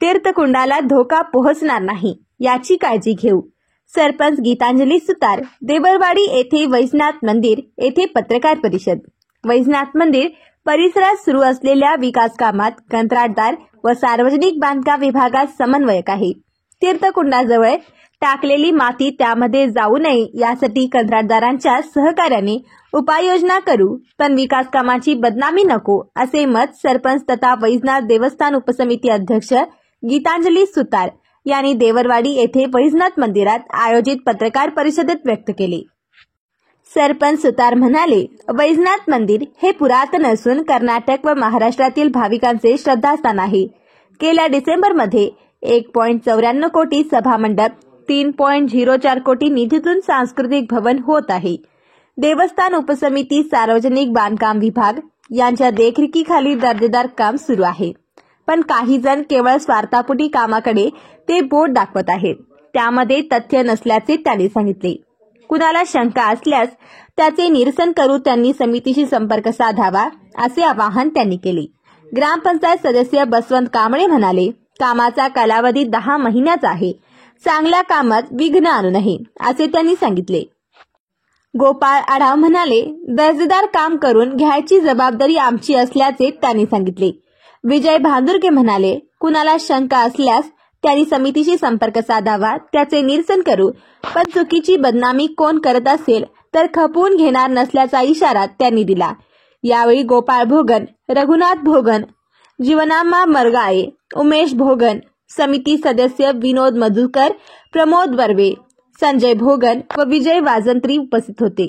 तीर्थकुंडाला धोका पोहोचणार नाही याची काळजी घेऊ. सरपंच गीतांजली सुतार, देवरवाडी येथे वैजनाथ मंदिर येथे पत्रकार परिषद. वैजनाथ मंदिर परिसरात सुरू असलेल्या विकास कामात कंत्राटदार व सार्वजनिक बांधकाम विभागात समन्वयक आहे. तीर्थकुंडाजवळ टाकलेली माती त्यामध्ये जाऊ नये यासाठी कंत्राटदारांच्या सहकार्याने उपाययोजना करू, पण विकास कामाची बदनामी नको असे मत सरपंच तथा वैजनाथ देवस्थान उपसमिती अध्यक्ष गीतांजली सुतार यांनी देवरवाडी येथे वैजनाथ मंदिरात आयोजित पत्रकार परिषदेत व्यक्त केले. सरपंच सुतार म्हणाले, वैजनाथ मंदिर हे पुरातन असून कर्नाटक व महाराष्ट्रातील भाविकांचे श्रद्धास्थान आहे. गेल्या डिसेंबरमध्ये 1.94 कोटी सभामंडप, 3.04 कोटी निधीतून सांस्कृतिक भवन होत आहे. देवस्थान उपसमिती, सार्वजनिक बांधकाम विभाग यांच्या देखरेखीखाली दर्जेदार काम सुरू आहे. पण काही जण केवळ स्वार्थापोटी कामाकडे ते बोट दाखवत आहेत. त्यामध्ये तथ्य नसल्याचे त्यांनी सांगितले. कुणाला शंका असल्यास त्याचे निरसन करू त्यांनी समितीशी संपर्क साधावा असे आवाहन त्यांनी केले. ग्रामपंचायत सदस्य बसवंत कांबळे म्हणाले, कामाचा कालावधी 10 महिन्याचा आहे. चांगल्या कामात विघ्न आणू नये असे त्यांनी सांगितले. गोपाळ आढाव म्हणाले, दर्जेदार काम करून घ्यायची जबाबदारी आमची असल्याचे त्यांनी सांगितले. विजय भांदुरगे म्हणाले, कुणाला शंका असल्यास त्यांनी समितीशी संपर्क साधावा, त्याचे निरसन करू, पण चुकीची बदनामी कोण करत असेल तर खपवून घेणार नसल्याचा इशारा त्यांनी दिला. यावेळी गोपाळ भोगन, रघुनाथ भोगन, जीवनाम्मा मरगाळे, उमेश भोगन, समिती सदस्य विनोद मधुकर, प्रमोद बर्वे, संजय भोगन व विजय वाजंत्री उपस्थित होते.